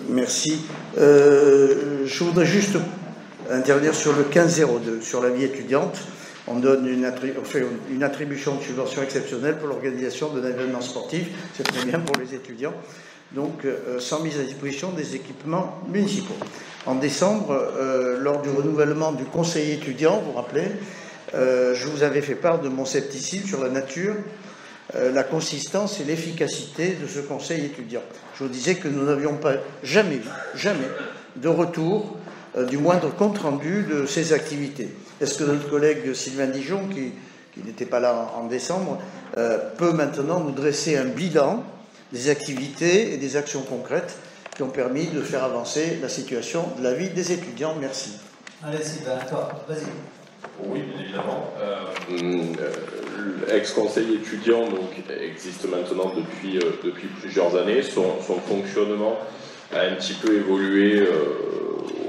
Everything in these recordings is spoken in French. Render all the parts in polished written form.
Merci. Je voudrais juste intervenir sur le 1502, sur la vie étudiante. On donne une attribution de subvention exceptionnelle pour l'organisation d'un événement sportif. C'est très bien pour les étudiants. Donc, sans mise à disposition des équipements municipaux. En décembre, lors du renouvellement du conseil étudiant, vous vous rappelez, je vous avais fait part de mon scepticisme sur la nature, la consistance et l'efficacité de ce conseil étudiant. Je vous disais que nous n'avions pas jamais de retour du moindre compte-rendu de ces activités. Est-ce que notre collègue Sylvain Dijon, qui n'était pas là en décembre, peut maintenant nous dresser un bilan des activités et des actions concrètes qui ont permis de faire avancer la situation de la vie des étudiants? Merci. Allez, Sylvain, toi, vas-y. Oui, bien évidemment. L'ex-conseil étudiant donc, existe maintenant depuis plusieurs années. Son fonctionnement a un petit peu évolué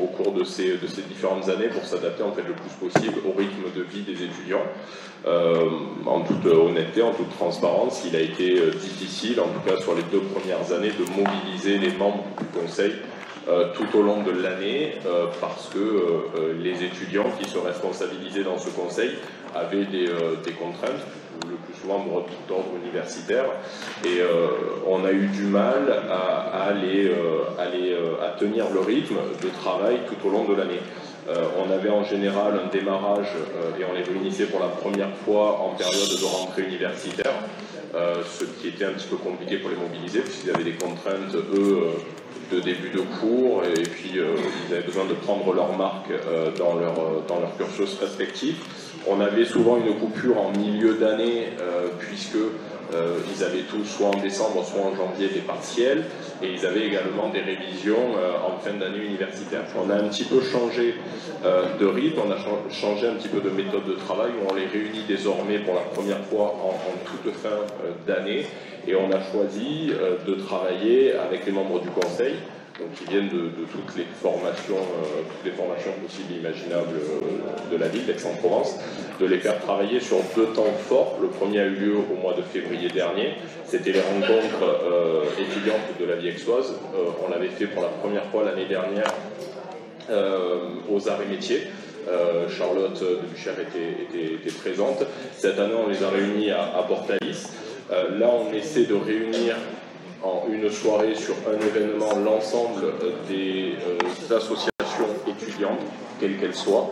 au cours de ces différentes années pour s'adapter en fait, le plus possible au rythme de vie des étudiants. En toute honnêteté, en toute transparence, il a été difficile, en tout cas sur les 2 premières années, de mobiliser les membres du conseil tout au long de l'année parce que les étudiants qui se responsabilisaient dans ce conseil avaient des contraintes, le plus souvent d'ordre universitaire, et on a eu du mal à tenir le rythme de travail tout au long de l'année. On avait en général un démarrage et on les réunissait pour la première fois en période de rentrée universitaire, ce qui était un petit peu compliqué pour les mobiliser puisqu'ils avaient des contraintes, eux, de début de cours, et puis ils avaient besoin de prendre leur marque dans leur cursus respectif. On avait souvent une coupure en milieu d'année puisque ils avaient tous, soit en décembre, soit en janvier, des partiels, et ils avaient également des révisions en fin d'année universitaire. On a un petit peu changé de rythme, on a changé un petit peu de méthode de travail, où on les réunit désormais pour la première fois en toute fin d'année, et on a choisi de travailler avec les membres du conseil, donc qui viennent de toutes les formations possibles et imaginables de la ville d'Aix-en-Provence, de les faire travailler sur 2 temps forts. Le premier a eu lieu au mois de février dernier, c'était les rencontres étudiantes de la vie aixoise. On l'avait fait pour la première fois l'année dernière aux arts et métiers. Charlotte de Buchère était présente. Cette année, on les a réunis à Portalis. Là, on essaie de réunir en une soirée sur un événement l'ensemble des associations étudiantes, quelles qu'elles soient,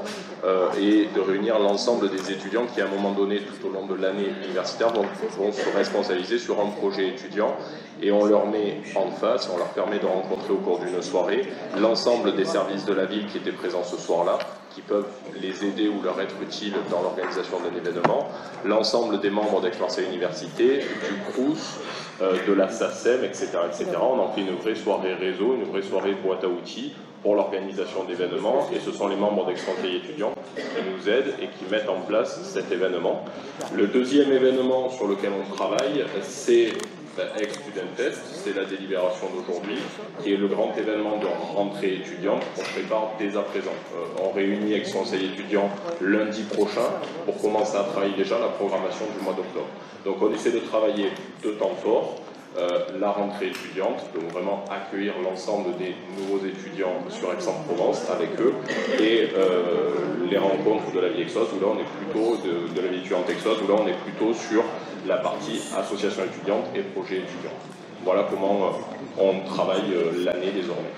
et de réunir l'ensemble des étudiants qui, à un moment donné, tout au long de l'année universitaire, vont se responsabiliser sur un projet étudiant, et on leur met en face, on leur permet de rencontrer au cours d'une soirée l'ensemble des services de la ville qui étaient présents ce soir-là, qui peuvent les aider ou leur être utiles dans l'organisation d'un événement, l'ensemble des membres d'Aix-Marseille Université, du CRUS, de la SACEM, etc., etc. On en fait une vraie soirée réseau, une vraie soirée boîte à outils pour l'organisation d'événements, et ce sont les membres d'Aix-Conseil étudiants qui nous aident et qui mettent en place cet événement. Le deuxième événement sur lequel on travaille, c'est Ex-Student Fest, c'est la délibération d'aujourd'hui, qui est le grand événement de rentrée étudiante qu'on prépare dès à présent. On réunit Ex-Conseil étudiant lundi prochain pour commencer à travailler déjà la programmation du mois d'octobre. Donc on essaie de travailler 2 temps forts, la rentrée étudiante, donc vraiment accueillir l'ensemble des nouveaux étudiants sur Aix-en-Provence avec eux, et les rencontres de la vie aixoise, où là on est plutôt de la vie étudiante aixoise, où là on est plutôt sur la partie association étudiante et projet étudiant. Voilà comment on travaille l'année désormais.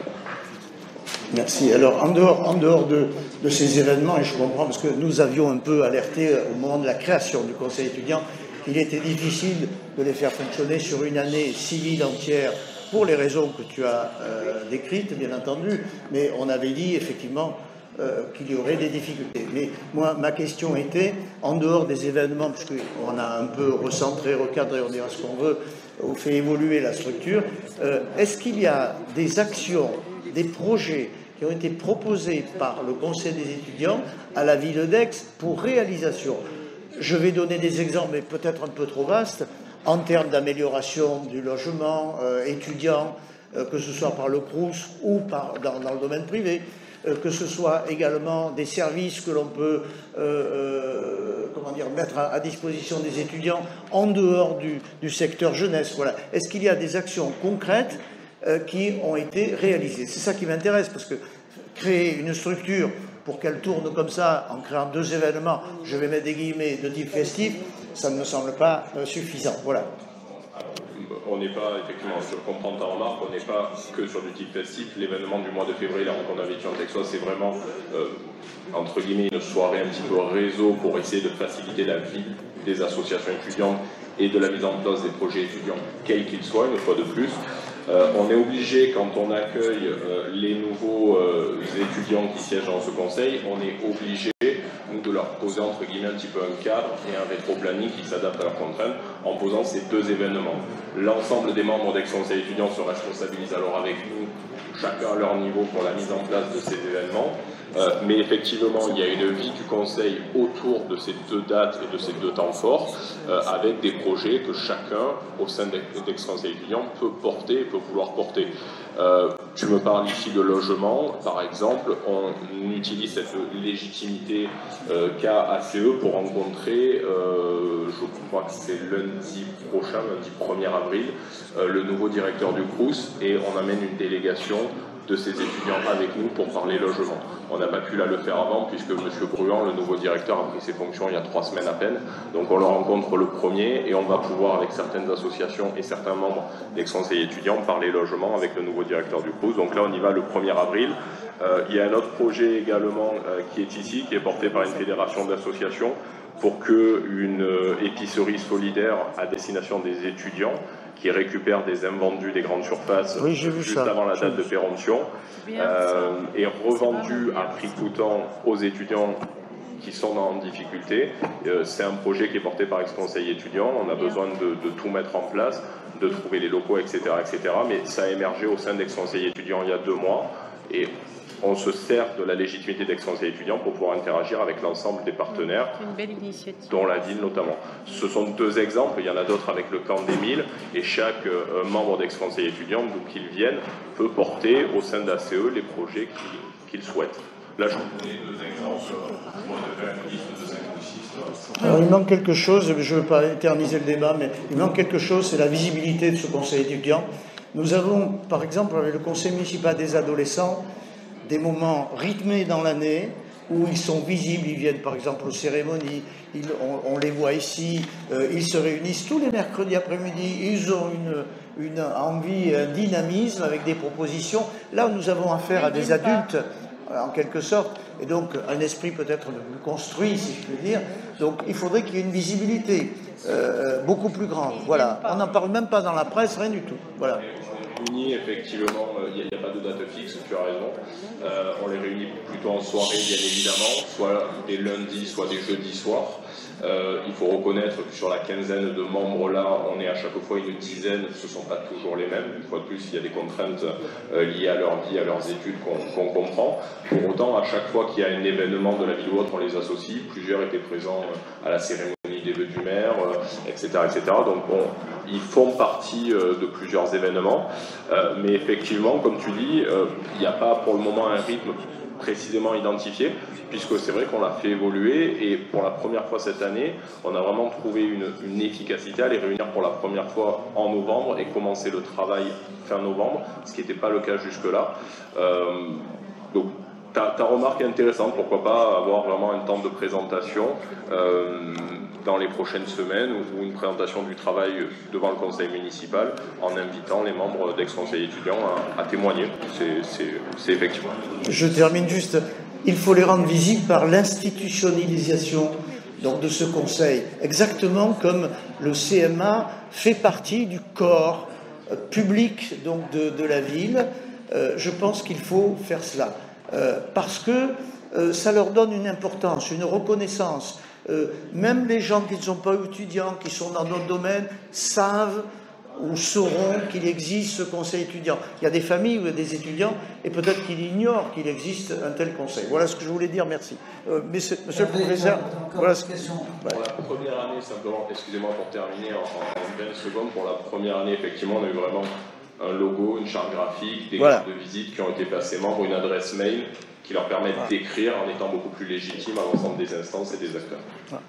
Merci. Alors, en dehors de ces événements, et je comprends parce que nous avions un peu alerté au moment de la création du conseil étudiant, il était difficile de les faire fonctionner sur une année civile entière pour les raisons que tu as décrites, bien entendu, mais on avait dit effectivement qu'il y aurait des difficultés. Mais moi, ma question était, en dehors des événements, puisqu'on a un peu recentré, recadré, on dira ce qu'on veut, on fait évoluer la structure, est-ce qu'il y a des actions, des projets qui ont été proposés par le Conseil des étudiants à la ville d'Aix pour réalisation? Je vais donner des exemples, mais peut-être un peu trop vastes, en termes d'amélioration du logement étudiant, que ce soit par le CRUS ou dans le domaine privé, que ce soit également des services que l'on peut mettre à disposition des étudiants en dehors du secteur jeunesse. Voilà. Est-ce qu'il y a des actions concrètes qui ont été réalisés. C'est ça qui m'intéresse, parce que créer une structure pour qu'elle tourne comme ça, en créant 2 événements, je vais mettre des guillemets, de type festif, ça ne me semble pas suffisant. Voilà. On n'est pas, effectivement, je comprends ta remarque, on n'est pas que sur du type festif. L'événement du mois de février, la rencontre avec Texois, c'est vraiment, entre guillemets, une soirée un petit peu réseau pour essayer de faciliter la vie des associations étudiantes et de la mise en place des projets étudiants, quels qu'ils soient, une fois de plus. On est obligé, quand on accueille les nouveaux étudiants qui siègent dans ce conseil, on est obligé, nous, de leur poser, entre guillemets, un petit peu un cadre et un rétro-planning qui s'adapte à leurs contraintes en posant ces 2 événements. L'ensemble des membres d'ex-conseil étudiants se responsabilisent alors avec nous, chacun à leur niveau, pour la mise en place de ces événements. Mais effectivement, il y a une vie du conseil autour de ces 2 dates et de ces 2 temps forts, avec des projets que chacun, au sein d'ex-conseil étudiant, peut porter et peut vouloir porter. Tu me parles ici de logement, par exemple, on utilise cette légitimité qu'a ACE pour rencontrer, je crois que c'est lundi prochain, lundi 1er avril, le nouveau directeur du Crous, et on amène une délégation de ces étudiants avec nous pour parler logement. On n'a pas pu le faire avant puisque M. Bruand, le nouveau directeur, a pris ses fonctions il y a 3 semaines à peine. Donc on le rencontre le 1er et on va pouvoir, avec certaines associations et certains membres d'ex-conseils étudiants, parler logement avec le nouveau directeur du Crous. Donc là on y va le 1er avril. Il y a un autre projet également qui est ici, qui est porté par une fédération d'associations pour qu'une épicerie solidaire à destination des étudiants qui récupère des invendus des grandes surfaces juste avant la date de péremption, est revendu à prix coûtant aux étudiants qui sont en difficulté. C'est un projet qui est porté par ex-conseil étudiant. On a besoin de tout mettre en place, de trouver les locaux, etc., etc. Mais ça a émergé au sein d'ex-conseil étudiant il y a 2 mois. Et on se sert de la légitimité d'ex-conseil étudiant pour pouvoir interagir avec l'ensemble des partenaires, dont la ville notamment. Ce sont 2 exemples, il y en a d'autres avec le camp d'Émile, et chaque membre d'ex-conseil étudiant, d'où qu'il vienne, peut porter au sein de l'ACE les projets qu'il souhaite. Là, je vous donne 2 exemples, moi de faire une liste de 5 ou 6. Alors, il manque quelque chose, je ne veux pas éterniser le débat, mais il manque quelque chose, c'est la visibilité de ce conseil étudiant. Nous avons, par exemple, avec le conseil municipal des adolescents, des moments rythmés dans l'année où ils sont visibles, ils viennent par exemple aux cérémonies, on les voit ici, ils se réunissent tous les mercredis après-midi, ils ont une envie, un dynamisme avec des propositions. Là où nous avons affaire à des adultes, en quelque sorte, et donc un esprit peut-être plus construit, si je puis dire. Donc il faudrait qu'il y ait une visibilité beaucoup plus grande. Voilà, on n'en parle même pas dans la presse, rien du tout. Voilà. Effectivement, il n'y a pas de date fixe, tu as raison. On les réunit plutôt en soirée, bien évidemment, soit des lundis, soit des jeudis soirs. Il faut reconnaître que sur la quinzaine de membres là, on est à chaque fois une dizaine, ce ne sont pas toujours les mêmes. Une fois de plus, il y a des contraintes liées à leur vie, à leurs études qu'on comprend. Pour autant, à chaque fois qu'il y a un événement de la ville ou autre, on les associe. Plusieurs étaient présents à la cérémonie des vœux du maire, etc., etc. Donc bon, ils font partie de plusieurs événements, mais effectivement, comme tu dis, il n'y a pas pour le moment un rythme précisément identifié, puisque c'est vrai qu'on l'a fait évoluer, et pour la première fois cette année, on a vraiment trouvé une efficacité à les réunir pour la première fois en novembre et commencer le travail fin novembre, ce qui n'était pas le cas jusque-là. Donc, ta remarque est intéressante, pourquoi pas avoir vraiment un temps de présentation dans les prochaines semaines ou une présentation du travail devant le conseil municipal en invitant les membres d'ex-conseil étudiants à témoigner. C'est effectivement. Je termine juste. Il faut les rendre visibles par l'institutionnalisation donc, de ce conseil, exactement comme le CMA fait partie du corps public donc, de la ville. Je pense qu'il faut faire cela. Parce que ça leur donne une importance, une reconnaissance. Même les gens qui ne sont pas étudiants, qui sont dans d'autres domaines, savent ou sauront qu'il existe ce conseil étudiant. Il y a des familles où il y a des étudiants, et peut-être qu'ils ignorent qu'il existe un tel conseil. Voilà ce que je voulais dire, merci. Monsieur le professeur, voilà ce que... Pour la première année, simplement, excusez-moi pour terminer en 20 secondes, pour la première année, effectivement, on a eu vraiment un logo, une charte graphique, des cartes de visite qui ont été passées membres, une adresse mail qui leur permettent d'écrire en étant beaucoup plus légitimes à l'ensemble des instances et des acteurs. Voilà.